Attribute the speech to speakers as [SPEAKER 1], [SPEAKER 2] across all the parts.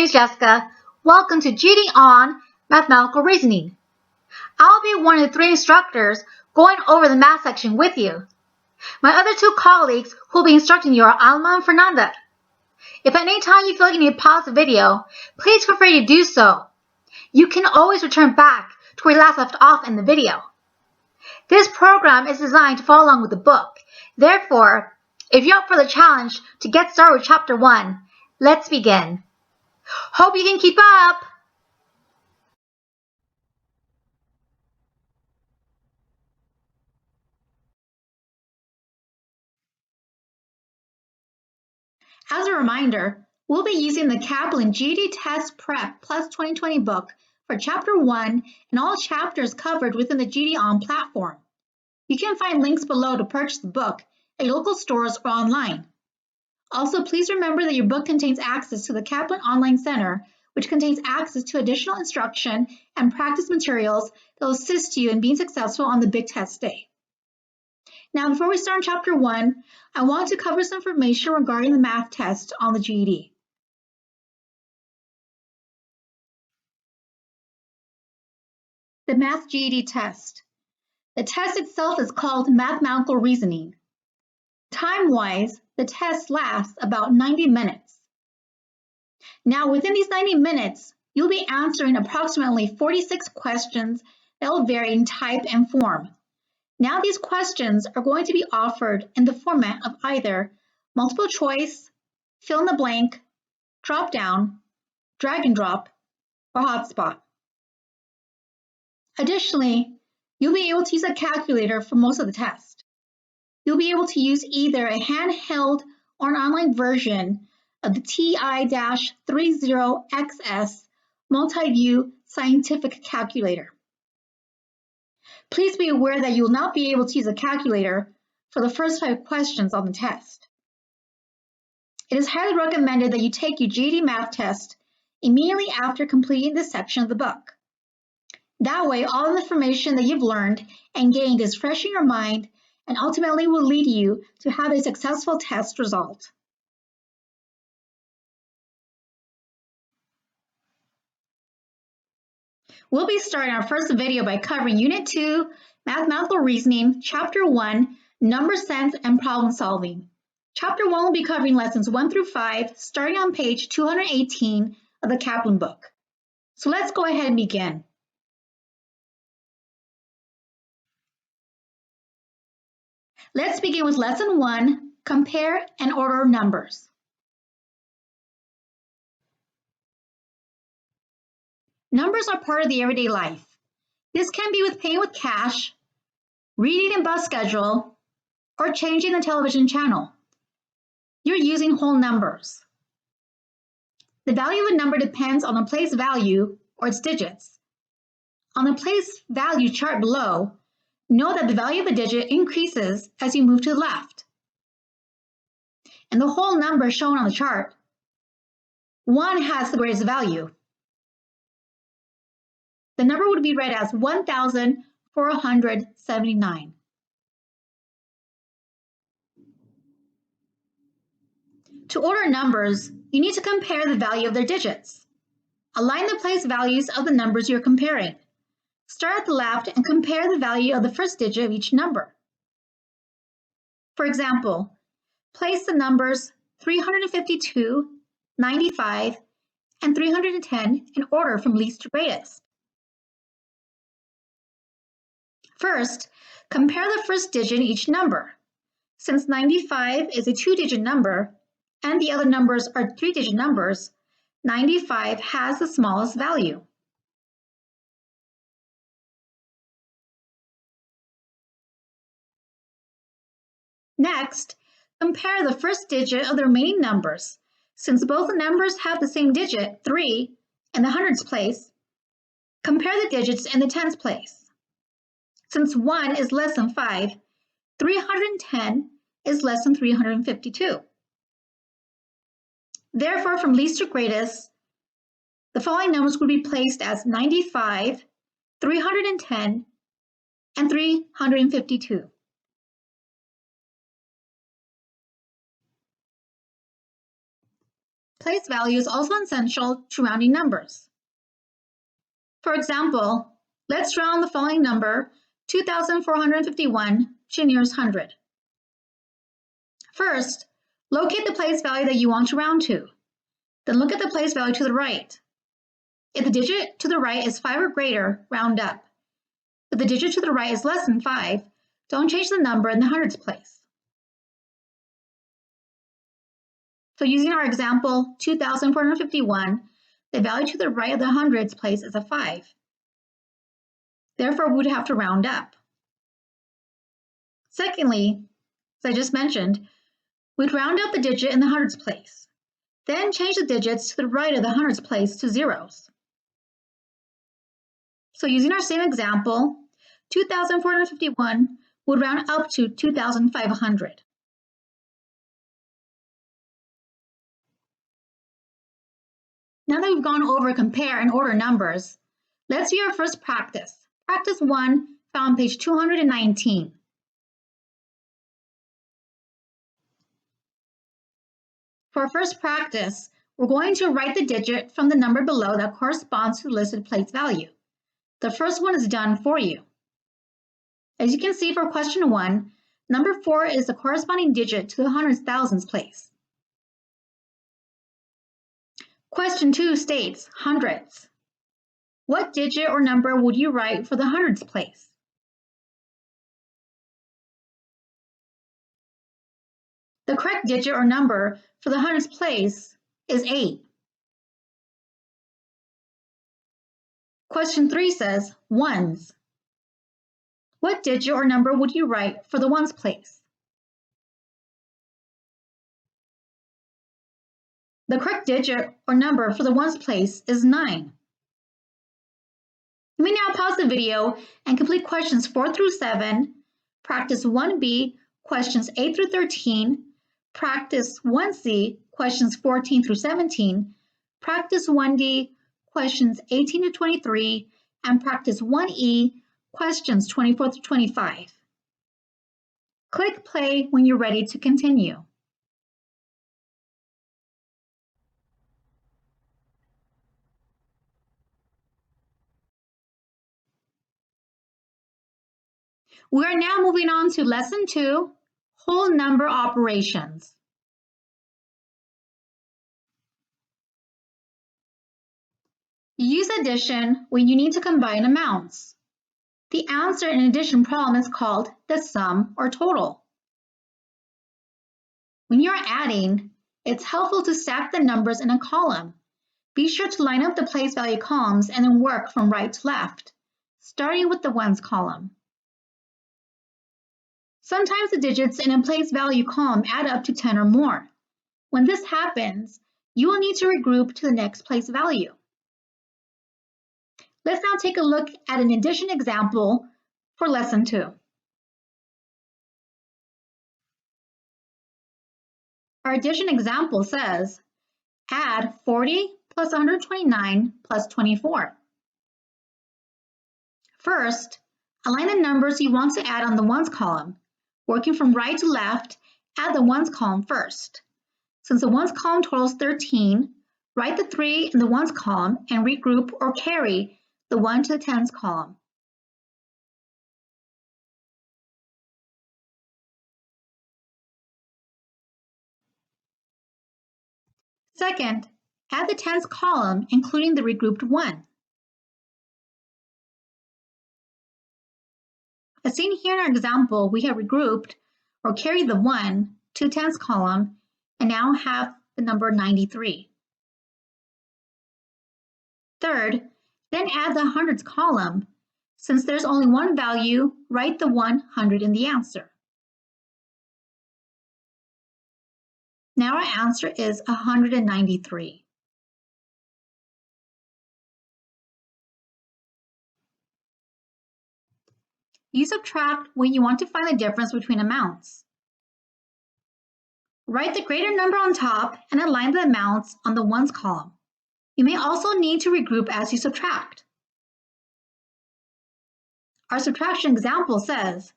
[SPEAKER 1] is Jessica. Welcome to GED on Mathematical Reasoning. I'll be one of the 3 instructors going over the math section with you. My other 2 colleagues who will be instructing you are Alma and Fernanda. If at any time you feel like you need to pause the video, please feel free to do so. You can always return back to where you last left off in the video. This program is designed to follow along with the book. Therefore, if you're up for the challenge to get started with Chapter 1, let's begin. Hope you can keep up! As a reminder, we'll be using the Kaplan GED Test Prep Plus 2020 book for Chapter 1 and all chapters covered within the GED On platform. You can find links below to purchase the book at your local stores or online. Also, please remember that your book contains access to the Kaplan Online Center, which contains access to additional instruction and practice materials that will assist you in being successful on the big test day. Now, before we start on Chapter 1, I want to cover some information regarding the math test on the GED. The Math GED test. The test itself is called Mathematical Reasoning. Time-wise, the test lasts about 90 minutes. Now, within these 90 minutes, you'll be answering approximately 46 questions that will vary in type and form. Now, these questions are going to be offered in the format of either multiple choice, fill in the blank, drop down, drag and drop, or hotspot. Additionally, you'll be able to use a calculator for most of the test. You'll be able to use either a handheld or an online version of the TI-30XS Multi-View Scientific Calculator. Please be aware that you will not be able to use a calculator for the first 5 questions on the test. It is highly recommended that you take your GED math test immediately after completing this section of the book. That way, all the information that you've learned and gained is fresh in your mind and ultimately will lead you to have a successful test result. We'll be starting our first video by covering Unit 2, Mathematical Reasoning, Chapter 1, Number Sense and Problem Solving. Chapter 1 will be covering lessons 1 through 5, starting on page 218 of the Kaplan book. So let's go ahead and begin. Let's begin with Lesson 1, Compare and Order Numbers. Numbers are part of the everyday life. This can be with paying with cash, reading a bus schedule, or changing the television channel. You're using whole numbers. The value of a number depends on the place value or its digits. On the place value chart below, know that the value of a digit increases as you move to the left. And the whole number shown on the chart, 1 has the greatest value. The number would be read as 1,479. To order numbers, you need to compare the value of their digits. Align the place values of the numbers you're comparing. Start at the left and compare the value of the first digit of each number. For example, place the numbers 352, 95, and 310 in order from least to greatest. First, compare the first digit in each number. Since 95 is a 2-digit number and the other numbers are 3-digit numbers, 95 has the smallest value. Next, compare the first digit of the remaining numbers. Since both the numbers have the same digit, 3, in the hundreds place, compare the digits in the tens place. Since 1 is less than 5, 310 is less than 352. Therefore, from least to greatest, the following numbers would be placed as 95, 310, and 352. Place value is also essential to rounding numbers. For example, let's round the following number, 2,451, to the nearest hundred. First, locate the place value that you want to round to. Then look at the place value to the right. If the digit to the right is 5 or greater, round up. If the digit to the right is less than 5, don't change the number in the hundreds place. So using our example, 2,451, the value to the right of the hundreds place is a 5. Therefore, we would have to round up. Secondly, as I just mentioned, we'd round up the digit in the hundreds place. Then change the digits to the right of the hundreds place to zeros. So using our same example, 2,451 would round up to 2,500. Now that we've gone over compare and order numbers, let's view our first practice. Practice 1, found on page 219. For our first practice, we're going to write the digit from the number below that corresponds to the listed place value. The first one is done for you. As you can see for question 1, number 4 is the corresponding digit to the hundreds thousands place. Question 2 states hundreds. What digit or number would you write for the hundreds place? The correct digit or number for the hundreds place is 8. Question 3 says ones. What digit or number would you write for the ones place? The correct digit or number for the ones place is 9. You may now pause the video and complete questions 4 through 7, practice 1B, questions 8 through 13, practice 1C, questions 14 through 17, practice 1D, questions 18 to 23, and practice 1E, questions 24 through 25. Click play when you're ready to continue. We are now moving on to lesson 2, whole number operations. Use addition when you need to combine amounts. The answer in an addition problem is called the sum or total. When you're adding, it's helpful to stack the numbers in a column. Be sure to line up the place value columns and then work from right to left, starting with the ones column. Sometimes the digits in a place value column add up to 10 or more. When this happens, you will need to regroup to the next place value. Let's now take a look at an addition example for lesson 2. Our addition example says, add 40 plus 129 plus 24. First, align the numbers you want to add on the ones column. Working from right to left, add the ones column first. Since the ones column totals 13, write the 3 in the ones column and regroup or carry the 1 to the tens column. Second, add the tens column, including the regrouped 1. As seen here in our example, we have regrouped or carried the 1 to the tens column and now have the number 93. Third, then add the hundreds column. Since there's only one value, write the 100 in the answer. Now our answer is 193. You subtract when you want to find the difference between amounts. Write the greater number on top and align the amounts on the ones column. You may also need to regroup as you subtract. Our subtraction example says,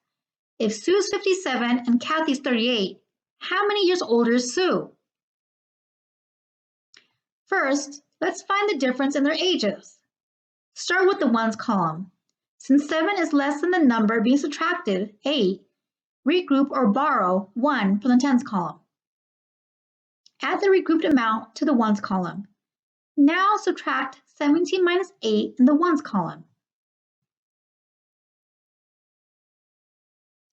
[SPEAKER 1] if Sue's 57 and Kathy's 38, how many years older is Sue? First, let's find the difference in their ages. Start with the ones column. Since 7 is less than the number being subtracted, 8, regroup or borrow 1 from the tens column. Add the regrouped amount to the ones column. Now subtract 17 minus 8 in the ones column.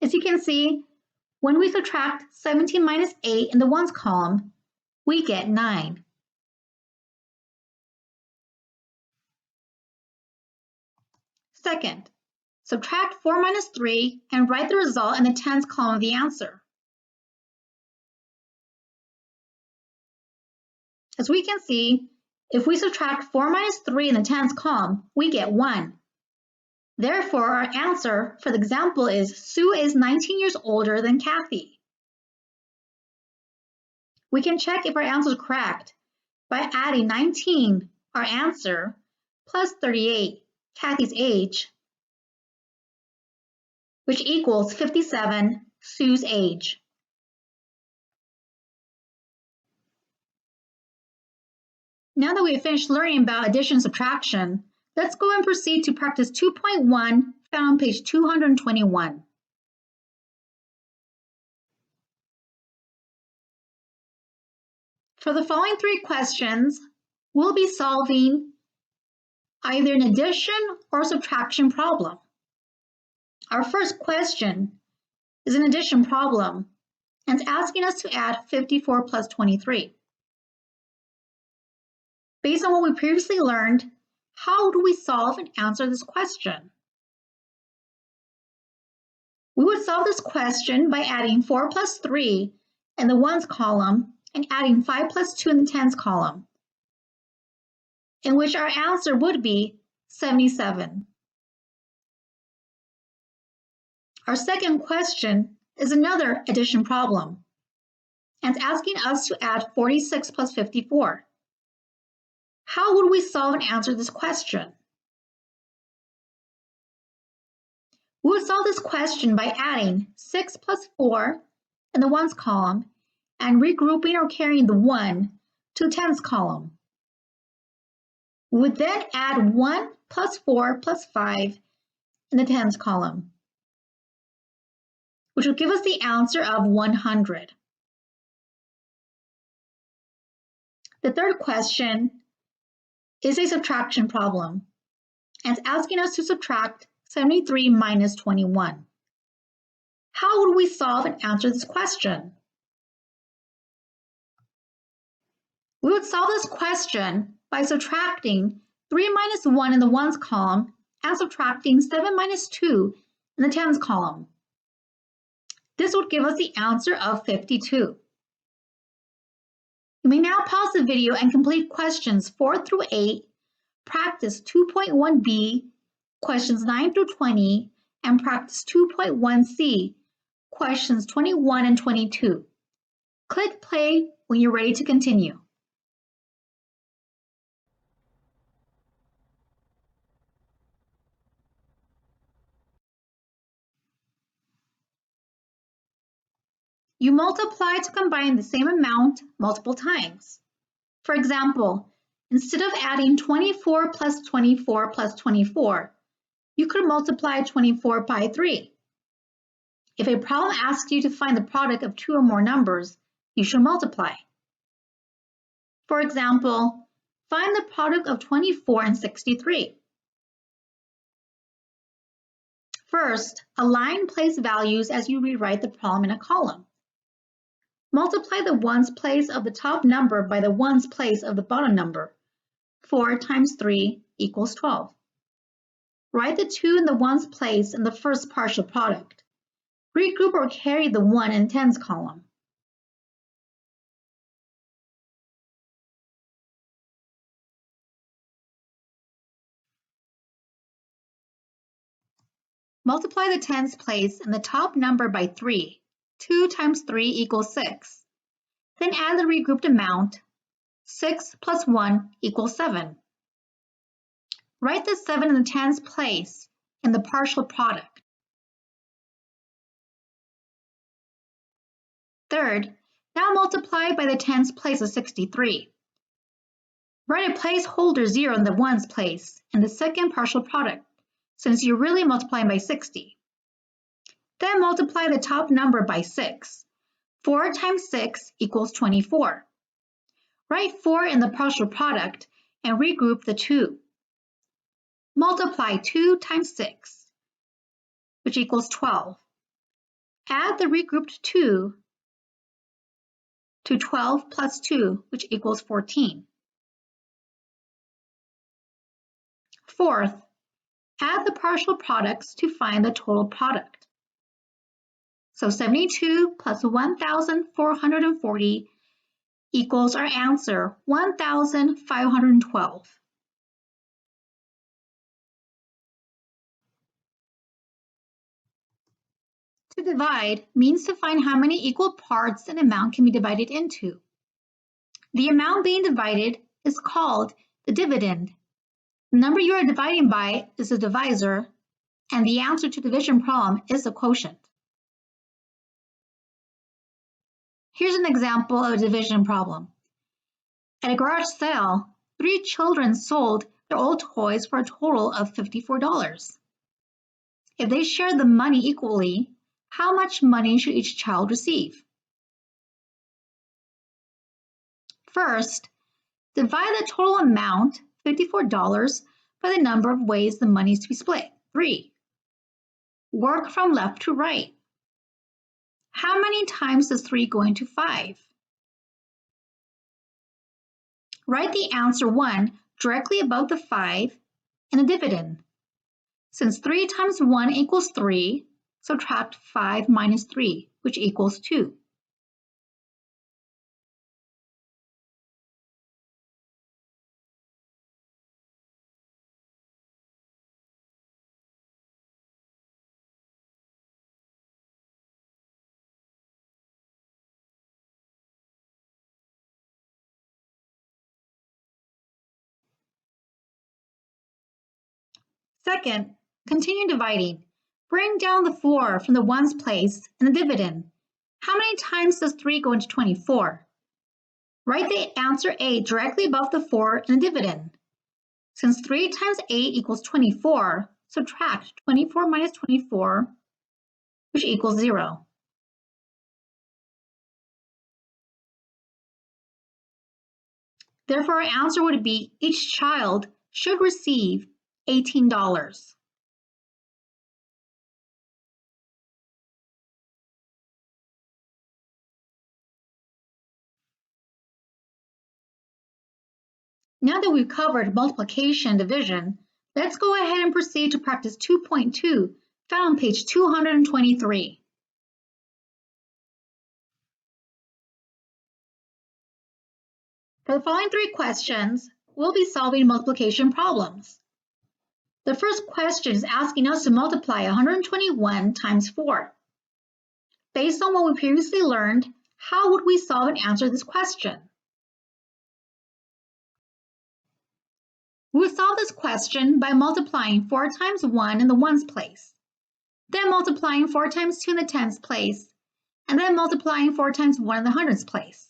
[SPEAKER 1] As you can see, when we subtract 17 minus 8 in the ones column, we get 9. Second, subtract 4 minus 3 and write the result in the tens column of the answer. As we can see, if we subtract 4 minus 3 in the tens column, we get 1. Therefore, our answer for the example is Sue is 19 years older than Kathy. We can check if our answer is correct by adding 19, our answer, plus 38, Kathy's age, which equals 57, Sue's age. Now that we have finished learning about addition and subtraction, let's go and proceed to practice 2.1 found on page 221. For the following 3 questions, we'll be solving either an addition or subtraction problem. Our first question is an addition problem, and it's asking us to add 54 plus 23. Based on what we previously learned, how do we solve and answer this question? We would solve this question by adding 4 plus 3 in the ones column and adding 5 plus 2 in the tens column, in which our answer would be 77. Our second question is another addition problem, and it's asking us to add 46 plus 54. How would we solve and answer this question? We would solve this question by adding 6 plus 4 in the ones column and regrouping or carrying the 1 to the tens column. We would then add 1 plus 4 plus 5 in the tens column, which will give us the answer of 100. The third question is a subtraction problem, and it's asking us to subtract 73 minus 21. How would we solve and answer this question? We would solve this question by subtracting 3 minus 1 in the ones column and subtracting 7 minus 2 in the tens column. This would give us the answer of 52. You may now pause the video and complete questions 4 through 8, practice 2.1b, questions 9 through 20, and practice 2.1c, questions 21 and 22. Click play when you're ready to continue. You multiply to combine the same amount multiple times. For example, instead of adding 24 plus 24 plus 24, you could multiply 24 by 3. If a problem asks you to find the product of 2 or more numbers, you should multiply. For example, find the product of 24 and 63. First, align place values as you rewrite the problem in a column. Multiply the ones place of the top number by the ones place of the bottom number. 4 times 3 equals 12. Write the 2 in the ones place in the first partial product. Regroup or carry the 1 in tens column. Multiply the tens place in the top number by 3. 2 times 3 equals 6. Then add the regrouped amount. 6 plus 1 equals 7. Write the 7 in the tens place in the partial product. Third, now multiply by the tens place of 63. Write a placeholder 0 in the ones place in the second partial product, since you're really multiplying by 60. Then multiply the top number by 6. 4 times 6 equals 24. Write 4 in the partial product and regroup the 2. Multiply 2 times 6, which equals 12. Add the regrouped 2 to 12 plus 2, which equals 14. Fourth, add the partial products to find the total product. So 72 plus 1,440 equals our answer, 1,512. To divide means to find how many equal parts an amount can be divided into. The amount being divided is called the dividend. The number you are dividing by is the divisor, and the answer to the division problem is the quotient. Here's an example of a division problem. At a garage sale, 3 children sold their old toys for a total of $54. If they shared the money equally, how much money should each child receive? First, divide the total amount, $54, by the number of ways the money is to be split, 3. Work from left to right. How many times does 3 go into 5? Write the answer 1 directly above the 5 and the dividend. Since 3 times 1 equals 3, subtract 5 minus 3, which equals 2. Second, continue dividing. Bring down the 4 from the ones place and the dividend. How many times does 3 go into 24? Write the answer 8 directly above the 4 and the dividend. Since 3 times 8 equals 24, subtract 24 minus 24, which equals 0. Therefore, our answer would be each child should receive $18. Now that we've covered multiplication and division, let's go ahead and proceed to practice 2.2, found on page 223. For the following 3 questions, we'll be solving multiplication problems. The first question is asking us to multiply 121 times 4. Based on what we previously learned, how would we solve and answer this question? We would solve this question by multiplying 4 times 1 in the ones place, then multiplying 4 times 2 in the tens place, and then multiplying 4 times 1 in the hundreds place.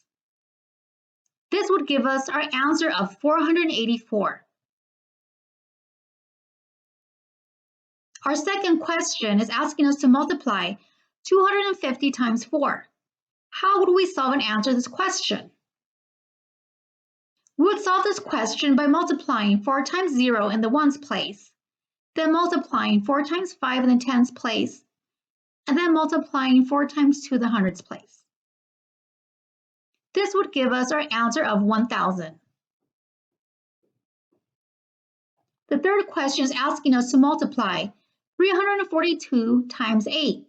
[SPEAKER 1] This would give us our answer of 484. Our second question is asking us to multiply 250 times 4. How would we solve and answer this question? We would solve this question by multiplying 4 times 0 in the ones place, then multiplying 4 times 5 in the tens place, and then multiplying 4 times 2 in the hundreds place. This would give us our answer of 1,000. The third question is asking us to multiply 342 times 8.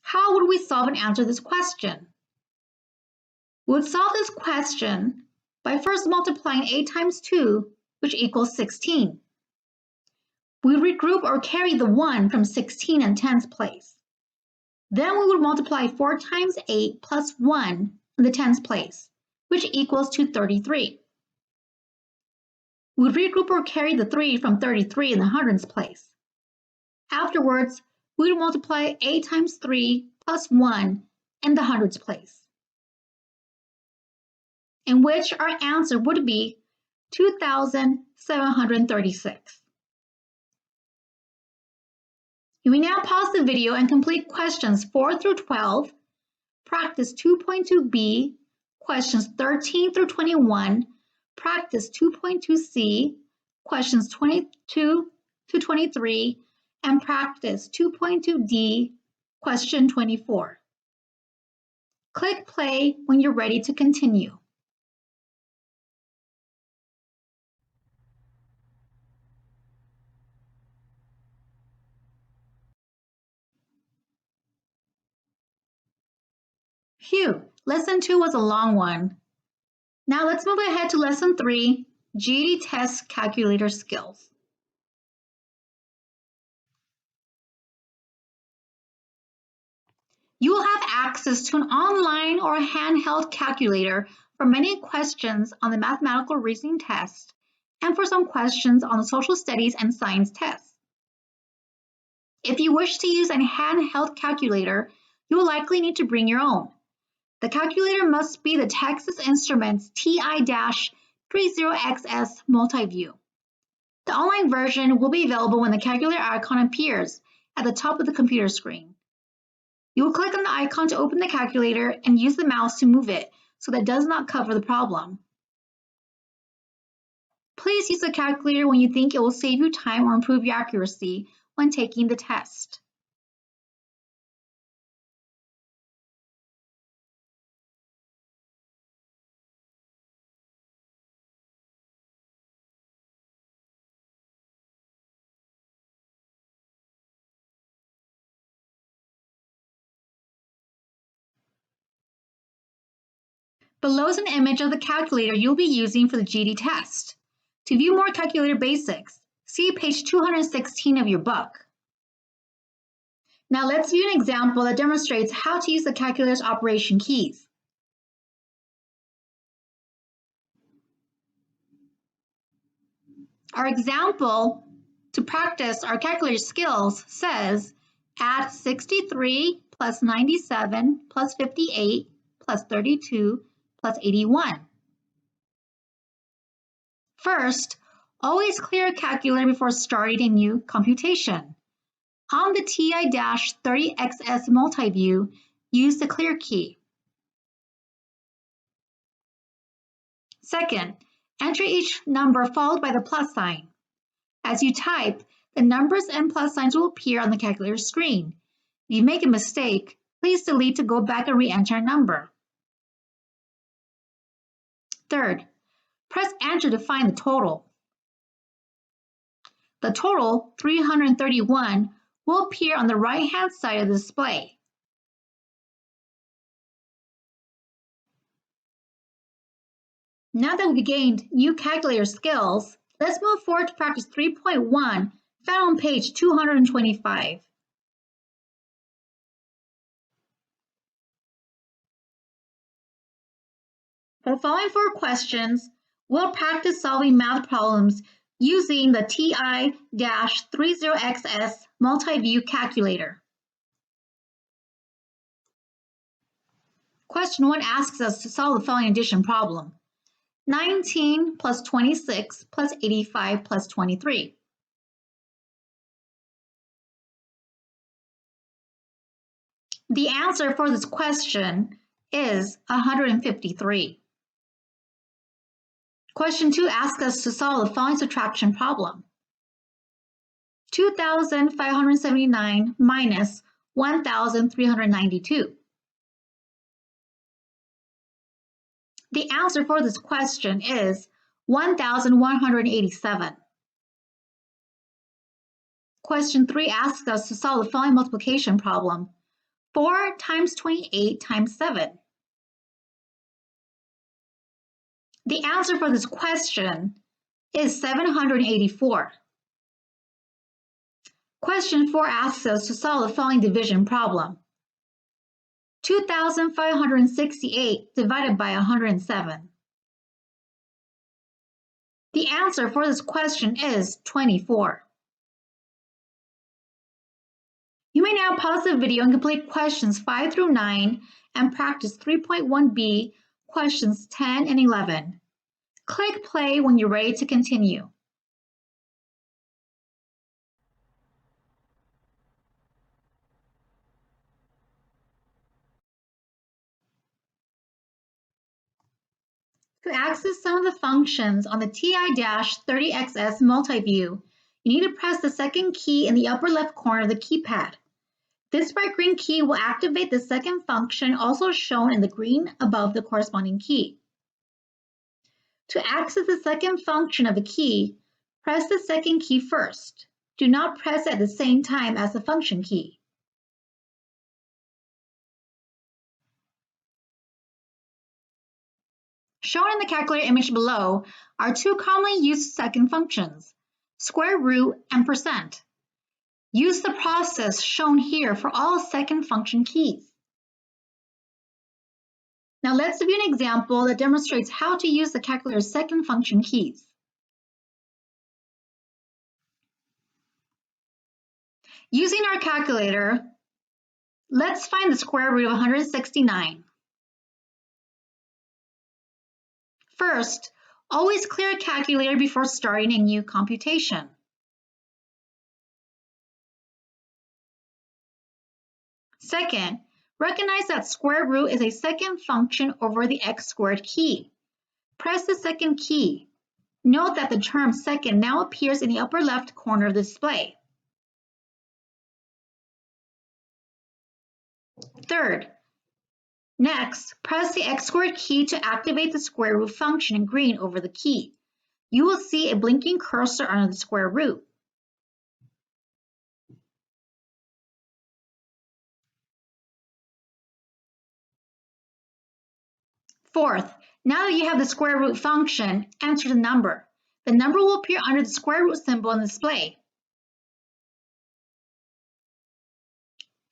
[SPEAKER 1] How would we solve and answer this question? We would solve this question by first multiplying 8 times 2, which equals 16. We would regroup or carry the 1 from 16 in tens place. Then we would multiply 4 times 8 plus 1 in the tens place, which equals to 33. We would regroup or carry the 3 from 33 in the hundreds place. Afterwards, we would multiply 8 times 3 plus 1 in the hundreds place, in which our answer would be 2,736. You may now pause the video and complete questions 4 through 12, practice 2.2b, questions 13 through 21, practice 2.2c, questions 22 to 23, and practice 2.2d, question 24. Click play when you're ready to continue. Phew, lesson 2 was a long one. Now let's move ahead to lesson 3, GED test calculator skills. You will have access to an online or handheld calculator for many questions on the mathematical reasoning test and for some questions on the social studies and science tests. If you wish to use a handheld calculator, you will likely need to bring your own. The calculator must be the Texas Instruments TI-30XS Multiview. The online version will be available when the calculator icon appears at the top of the computer screen. You will click on the icon to open the calculator and use the mouse to move it so that it does not cover the problem. Please use the calculator when you think it will save you time or improve your accuracy when taking the test. Below is an image of the calculator you'll be using for the GED test. To view more calculator basics, see page 216 of your book. Now let's view an example that demonstrates how to use the calculator's operation keys. Our example to practice our calculator skills says add 63 plus 97 plus 58 plus 32 plus 81. First, always clear a calculator before starting a new computation. On the TI-30XS Multiview, use the clear key. Second, enter each number followed by the plus sign. As you type, the numbers and plus signs will appear on the calculator screen. If you make a mistake, please delete to go back and re-enter a number. Third, press enter to find the total. The total, 331, will appear on the right-hand side of the display. Now that we've gained new calculator skills, let's move forward to practice 3.1, found on page 225. For the following 4 questions, we'll practice solving math problems using the TI-30XS Multiview calculator. Question 1 asks us to solve the following addition problem. 19 plus 26 plus 85 plus 23. The answer for this question is 153. Question 2 asks us to solve the following subtraction problem. 2,579 minus 1,392. The answer for this question is 1,187. Question 3 asks us to solve the following multiplication problem. 4 times 28 times 7. The answer for this question is 784. Question 4 asks us to solve the following division problem. 2,568 divided by 107. The answer for this question is 24. You may now pause the video and complete questions 5 through 9 and practice 3.1b, questions 10 and 11. Click play when you're ready to continue. To access some of the functions on the TI-30XS multi-view, you need to press the second key in the upper left corner of the keypad. This bright green key will activate the second function, also shown in the green above the corresponding key. To access the second function of a key, press the second key first. Do not press it at the same time as the function key. Shown in the calculator image below are two commonly used second functions, square root and percent. Use the process shown here for all second function keys. Now let's view an example that demonstrates how to use the calculator's second function keys. Using our calculator, let's find the square root of 169. First, always clear a calculator before starting a new computation. Second, recognize that square root is a second function over the x squared key. Press the second key. Note that the term second now appears in the upper left corner of the display. Third, next, press the x squared key to activate the square root function in green over the key. You will see a blinking cursor under the square root. Fourth, now that you have the square root function, enter the number. The number will appear under the square root symbol in the display.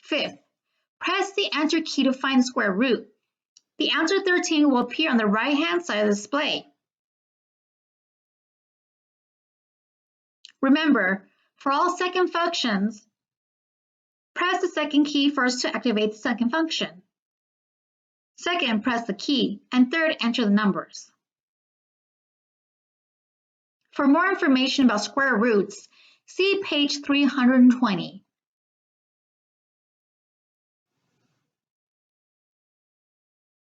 [SPEAKER 1] Fifth, press the enter key to find the square root. The answer 13 will appear on the right-hand side of the display. Remember, for all second functions, press the second key first to activate the second function. Second, press the key, and third, enter the numbers. For more information about square roots, see page 320.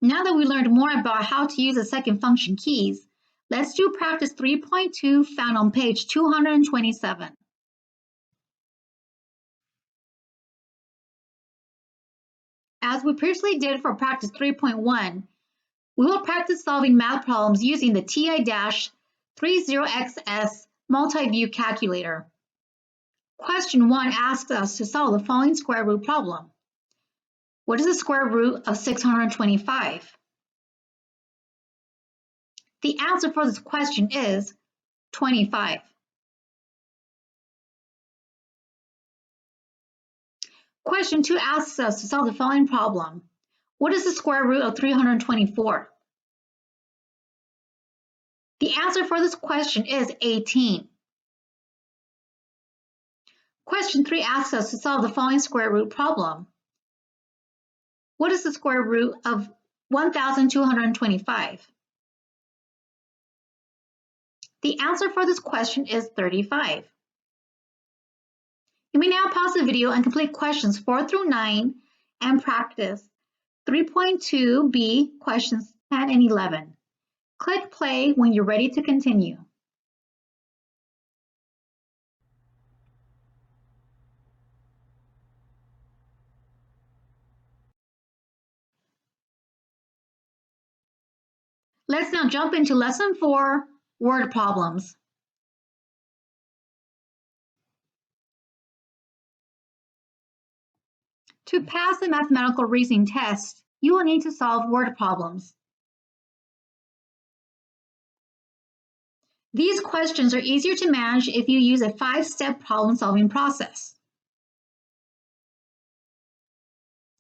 [SPEAKER 1] Now that we learned more about how to use the second function keys, let's do practice 3.2 found on page 227. As we previously did for practice 3.1, we will practice solving math problems using the TI-30XS multi-view calculator. Question 1 asks us to solve the following square root problem. What is the square root of 625? The answer for this question is 25. Question 2 asks us to solve the following problem. What is the square root of 324? The answer for this question is 18. Question 3 asks us to solve the following square root problem. What is the square root of 1,225? The answer for this question is 35. You may now pause the video and complete questions 4 through 9 and practice 3.2b questions 10 and 11. Click play when you're ready to continue. Let's now jump into lesson 4, word problems. To pass the mathematical reasoning test, you will need to solve word problems. These questions are easier to manage if you use a 5-step problem-solving process.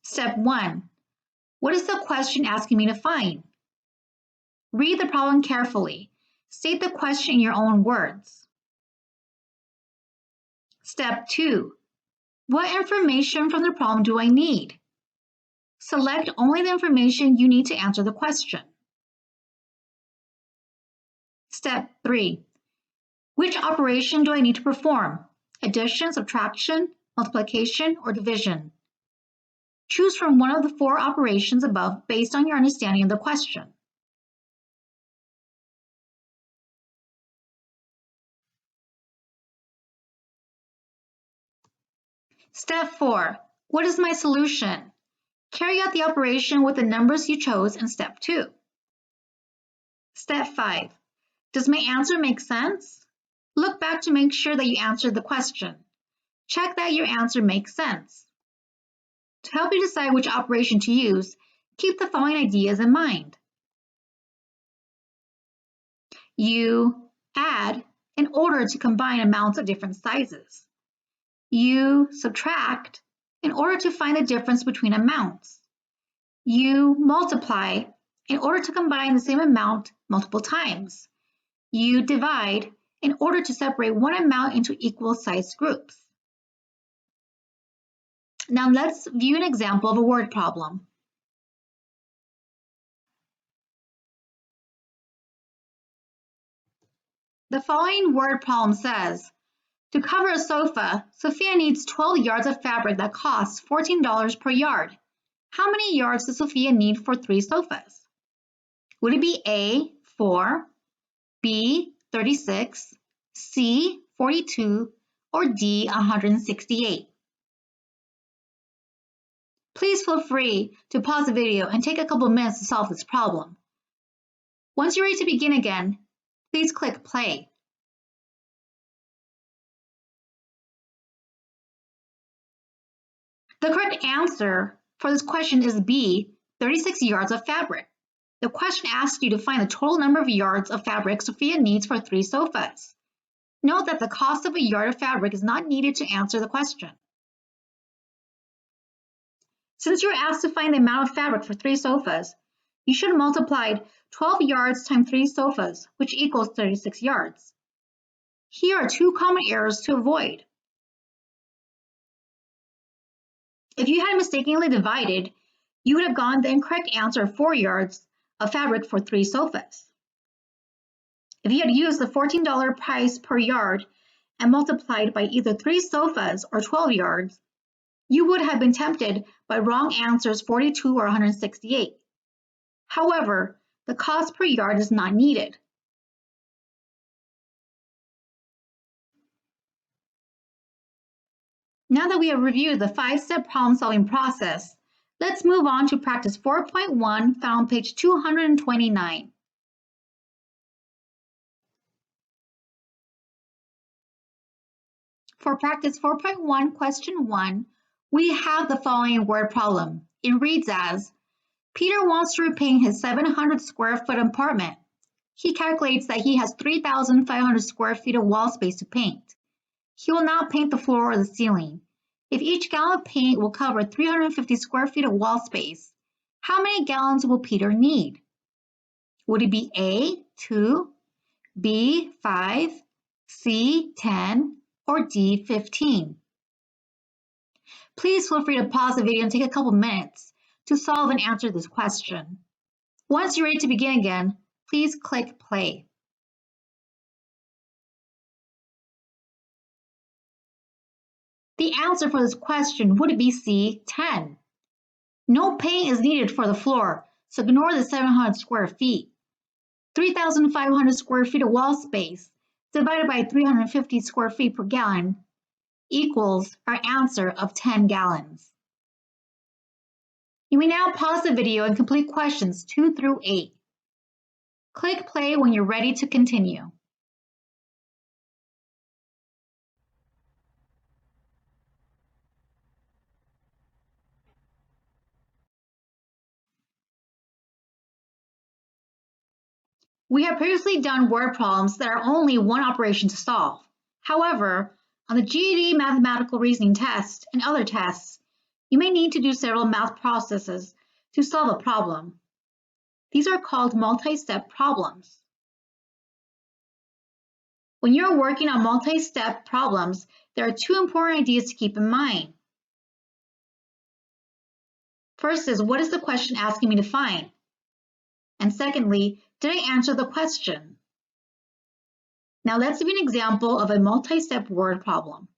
[SPEAKER 1] Step 1. What is the question asking me to find? Read the problem carefully. State the question in your own words. Step 2. What information from the problem do I need? Select only the information you need to answer the question. Step 3. Which operation do I need to perform? Addition, subtraction, multiplication, or division? Choose from one of the 4 operations above based on your understanding of the question. Step 4. What is my solution? Carry out the operation with the numbers you chose in Step 2. Step 5. Does my answer make sense? Look back to make sure that you answered the question. Check that your answer makes sense. To help you decide which operation to use, keep the following ideas in mind. You add in order to combine amounts of different sizes. You subtract in order to find the difference between amounts. You multiply in order to combine the same amount multiple times. You divide in order to separate one amount into equal-sized groups. Now let's view an example of a word problem. The following word problem says, to cover a sofa, Sophia needs 12 yards of fabric that costs $14 per yard. How many yards does Sophia need for 3 sofas? Would it be A, 4, B, 36, C, 42, or D, 168? Please feel free to pause the video and take a couple minutes to solve this problem. Once you're ready to begin again, please click play. The correct answer for this question is B, 36 yards of fabric. The question asks you to find the total number of yards of fabric Sophia needs for 3 sofas. Note that the cost of a yard of fabric is not needed to answer the question. Since you're asked to find the amount of fabric for 3 sofas, you should have multiplied 12 yards times 3 sofas, which equals 36 yards. Here are 2 common errors to avoid. If you had mistakenly divided, you would have gotten the incorrect answer of 4 yards of fabric for 3 sofas. If you had used the $14 price per yard and multiplied by either 3 sofas or 12 yards, you would have been tempted by wrong answers 42 or 168. However, the cost per yard is not needed. Now that we have reviewed the 5-step problem-solving process, let's move on to practice 4.1 found on page 229. For practice 4.1, question 1, we have the following word problem. It reads as, Peter wants to repaint his 700 square foot apartment. He calculates that he has 3,500 square feet of wall space to paint. He will not paint the floor or the ceiling. If each gallon of paint will cover 350 square feet of wall space, how many gallons will Peter need? Would it be A, 2, B, 5, C, 10, or D, 15? Please feel free to pause the video and take a couple minutes to solve and answer this question. Once you're ready to begin again, please click play. The answer for this question would be C, 10. No paint is needed for the floor, so ignore the 700 square feet. 3,500 square feet of wall space divided by 350 square feet per gallon equals our answer of 10 gallons. You may now pause the video and complete questions 2 through 8. Click play when you're ready to continue. We have previously done word problems that are only one operation to solve. However, on the GED mathematical reasoning test and other tests, you may need to do several math processes to solve a problem. These are called multi-step problems. When you're working on multi-step problems, there are 2 important ideas to keep in mind. First is, what is the question asking me to find? And secondly, did I answer the question? Now let's do an example of a multi-step word problem.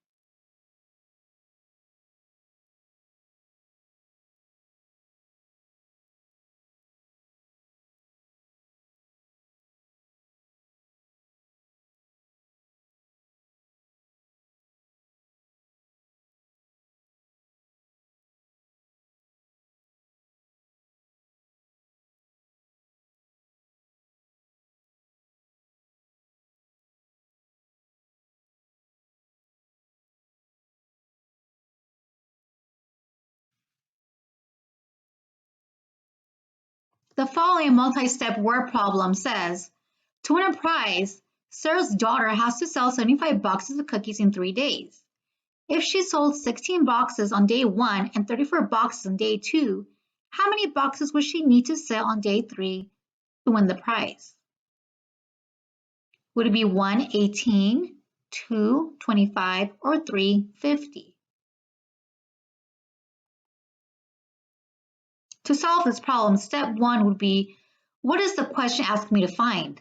[SPEAKER 1] The following multi-step word problem says, to win a prize, Sarah's daughter has to sell 75 boxes of cookies in 3 days. If she sold 16 boxes on day 1 and 34 boxes on day 2, how many boxes would she need to sell on day 3 to win the prize? Would it be 1, 18, 2, 25, or 3, 50? To solve this problem, step 1 would be, what does the question ask me to find?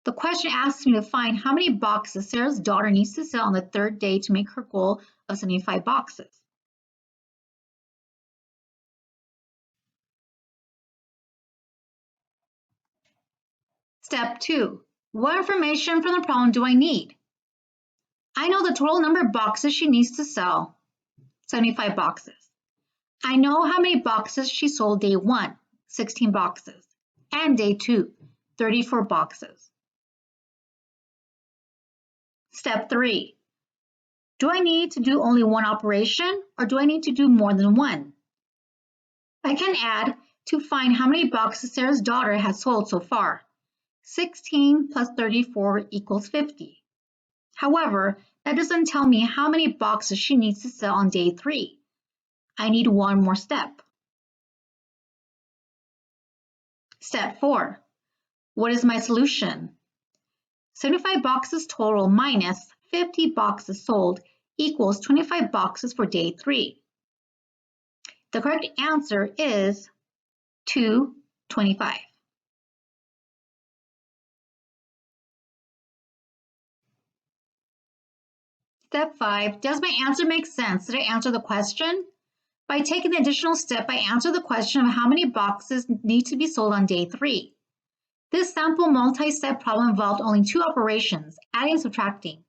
[SPEAKER 1] The question asks me to find how many boxes Sarah's daughter needs to sell on the 3rd day to make her goal of 75 boxes. Step 2. What information from the problem do I need? I know the total number of boxes she needs to sell, 75 boxes. I know how many boxes she sold day 1, 16 boxes, and day 2, 34 boxes. Step 3. Do I need to do only one operation or do I need to do more than one? I can add to find how many boxes Sarah's daughter has sold so far. 16 plus 34 equals 50. However, that doesn't tell me how many boxes she needs to sell on day 3. I need one more step. Step 4. What is my solution? 75 boxes total minus 50 boxes sold equals 25 boxes for day 3. The correct answer is 225. Step 5. Does my answer make sense? Did I answer the question? By taking the additional step, I answer the question of how many boxes need to be sold on day 3. This sample multi-step problem involved only 2 operations, adding and subtracting.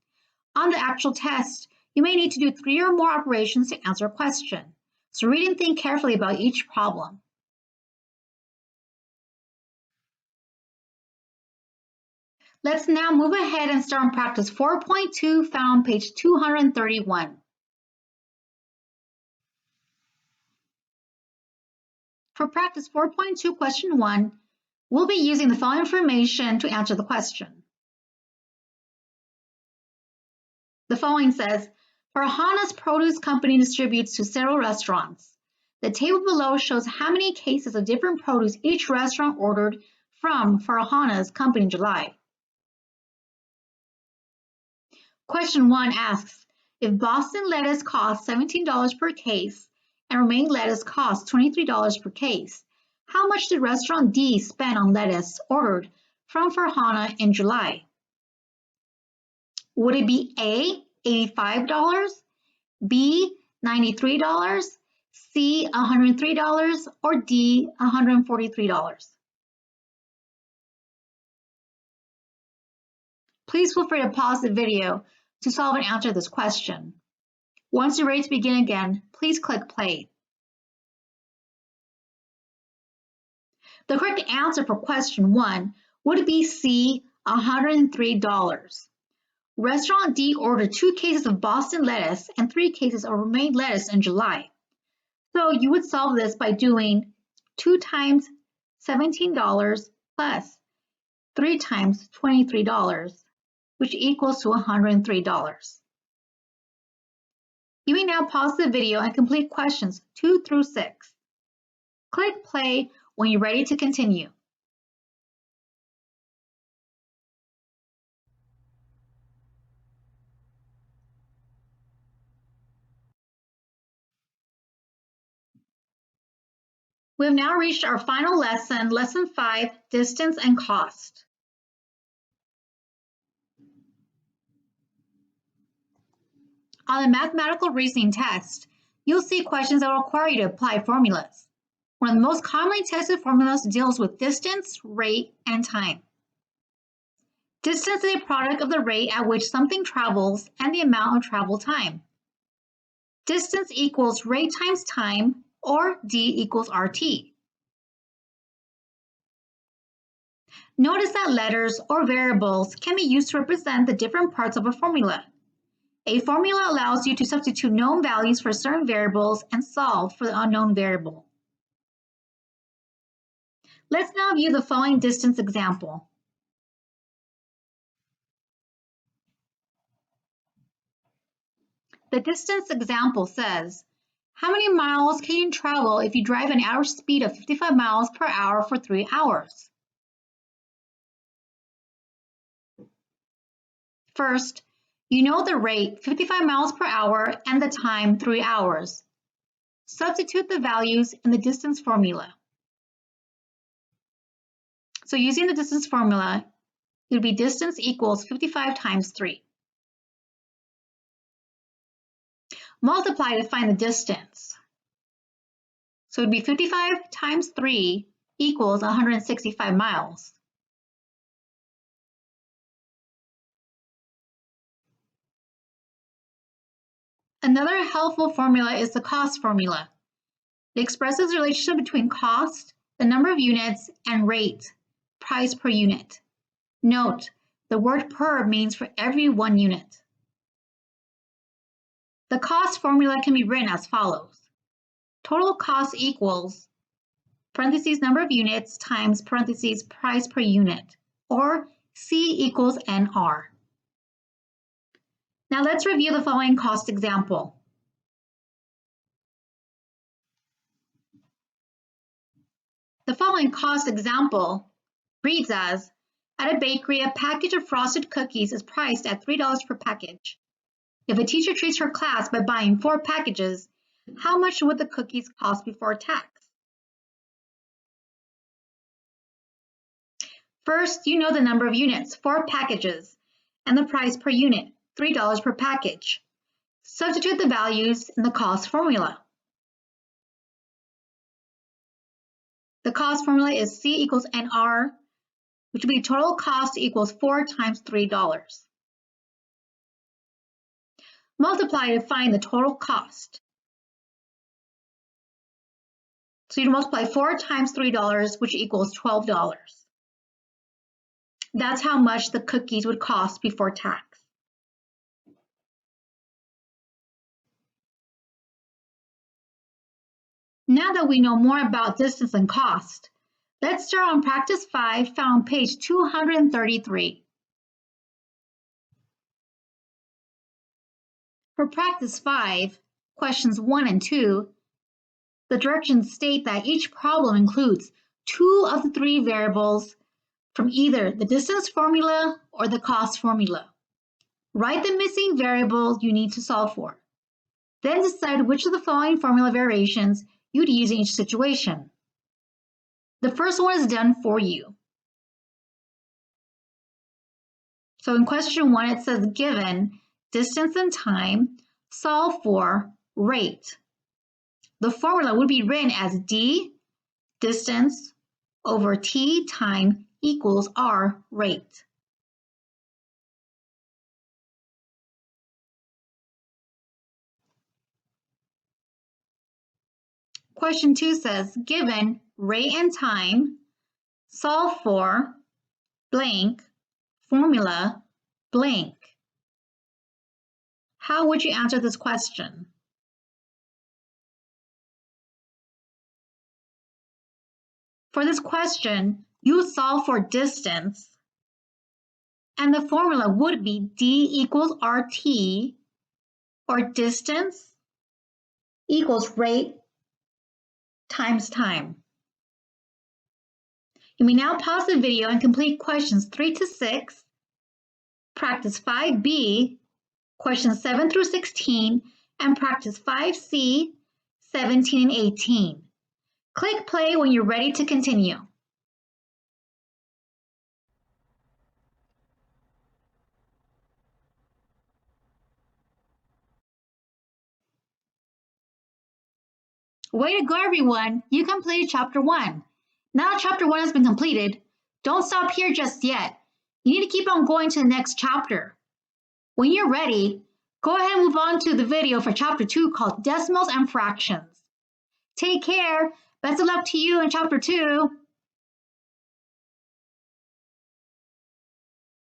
[SPEAKER 1] On the actual test, you may need to do 3 or more operations to answer a question. So read and think carefully about each problem. Let's now move ahead and start on practice 4.2 found on page 231. For practice 4.2 question 1, we'll be using the following information to answer the question. The following says, Farhana's Produce Company distributes to several restaurants. The table below shows how many cases of different produce each restaurant ordered from Farhana's company in July. Question 1 asks, if Boston lettuce costs $17 per case and romaine lettuce costs $23 per case, how much did restaurant D spend on lettuce ordered from Farhana in July? Would it be A, $85, B, $93, C, $103, or D, $143? Please feel free to pause the video to solve and answer this question. Once you're ready to begin again, please click play. The correct answer for question 1 would be C, $103. Restaurant D ordered 2 cases of Boston lettuce and 3 cases of romaine lettuce in July. So you would solve this by doing 2 times $17 plus 3 times $23, which equals to $103. You may now pause the video and complete questions 2 through 6. Click play when you're ready to continue. We have now reached our final lesson, lesson 5, distance and cost. On the mathematical reasoning test, you'll see questions that will require you to apply formulas. One of the most commonly tested formulas deals with distance, rate, and time. Distance is a product of the rate at which something travels and the amount of travel time. Distance equals rate times time, or D equals RT. Notice that letters or variables can be used to represent the different parts of a formula. A formula allows you to substitute known values for certain variables and solve for the unknown variable. Let's now view the following distance example. The distance example says, how many miles can you travel if you drive an average speed of 55 miles per hour for 3 hours? First, you know the rate, 55 miles per hour, and the time, 3 hours. Substitute the values in the distance formula. So using the distance formula, it would be distance equals 55 times 3. Multiply to find the distance. So it would be 55 times 3 equals 165 miles. Another helpful formula is the cost formula. It expresses the relationship between cost, the number of units, and rate, price per unit. Note, the word per means for every 1 unit. The cost formula can be written as follows. Total cost equals parentheses number of units times parentheses price per unit, or C equals NR. Now let's review the following cost example. The following cost example reads as, at a bakery, a package of frosted cookies is priced at $3 per package. If a teacher treats her class by buying 4 packages, how much would the cookies cost before tax? First, you know the number of units, 4 packages, and the price per unit, $3 per package. Substitute the values in the cost formula. The cost formula is C equals NR, which would be total cost equals 4 times $3. Multiply to find the total cost. So you multiply 4 times $3, which equals $12. That's how much the cookies would cost before tax. Now that we know more about distance and cost, let's start on practice 5 found on page 233. For practice 5, questions 1 and 2, the directions state that each problem includes 2 of the 3 variables from either the distance formula or the cost formula. Write the missing variable you need to solve for. Then decide which of the following formula variations you'd use in each situation. The first one is done for you. So in question 1, it says given distance and time, solve for rate. The formula would be written as D, distance, over T time equals R, rate. Question 2 says, given rate and time, solve for blank, formula blank. How would you answer this question? For this question, you solve for distance, and the formula would be D equals RT, or distance equals rate times time. You may now pause the video and complete questions 3 to 6, practice 5B, questions 7 through 16, and practice 5C, 17 and 18. Click play when you're ready to continue. Way to go, everyone! You completed Chapter 1. Now that Chapter 1 has been completed, don't stop here just yet. You need to keep on going to the next chapter. When you're ready, go ahead and move on to the video for Chapter 2 called Decimals and Fractions. Take care. Best of luck to you in Chapter 2.